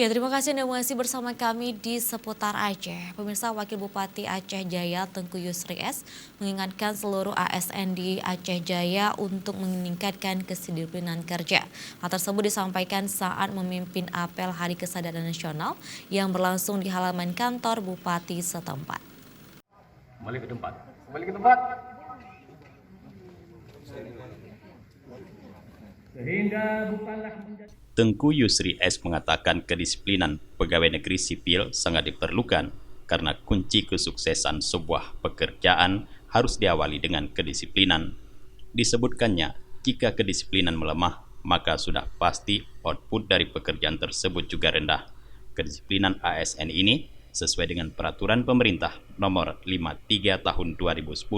Ya, terima kasih Anda masih bersama kami di seputar Aceh. Pemirsa, Wakil Bupati Aceh Jaya Tengku Yusri S mengingatkan seluruh ASN di Aceh Jaya untuk meningkatkan kedisiplinan kerja. Hal tersebut disampaikan saat memimpin apel Hari Kesadaran Nasional yang berlangsung di halaman kantor Bupati setempat. Kembali ke tempat. Kembali ke tempat. Sehingga bukanlah menjadi... Tengku Yusri S mengatakan kedisiplinan pegawai negeri sipil sangat diperlukan karena kunci kesuksesan sebuah pekerjaan harus diawali dengan kedisiplinan. Disebutkannya, jika kedisiplinan melemah, maka sudah pasti output dari pekerjaan tersebut juga rendah. Kedisiplinan ASN ini sesuai dengan peraturan pemerintah nomor 53 tahun 2010.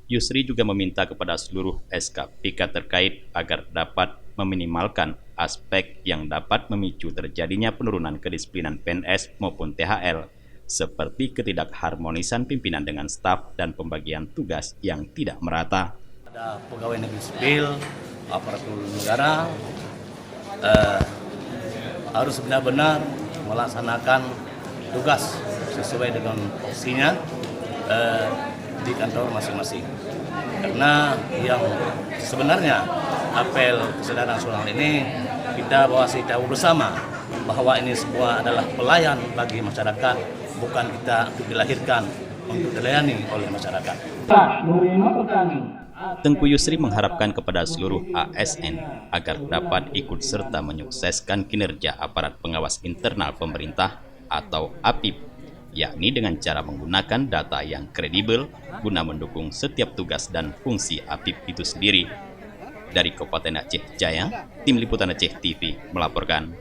Yusri juga meminta kepada seluruh SKPK terkait agar dapat meminimalkan aspek yang dapat memicu terjadinya penurunan kedisiplinan PNS maupun THL, seperti ketidakharmonisan pimpinan dengan staf dan pembagian tugas yang tidak merata. Ada pegawai negeri sipil, aparatur negara harus benar-benar melaksanakan tugas sesuai dengan porsinya di kantor masing-masing. Karena yang sebenarnya apel kesadaran nasional ini kita tahu bersama bahwa ini semua adalah pelayan bagi masyarakat, bukan kita untuk dilahirkan untuk dilayani oleh masyarakat. Tengku Yusri mengharapkan kepada seluruh ASN agar dapat ikut serta menyukseskan kinerja aparat pengawas internal pemerintah atau APIP, yakni dengan cara menggunakan data yang kredibel guna mendukung setiap tugas dan fungsi APIP itu sendiri. Dari Kabupaten Aceh Jaya, Tim Liputan Aceh TV melaporkan.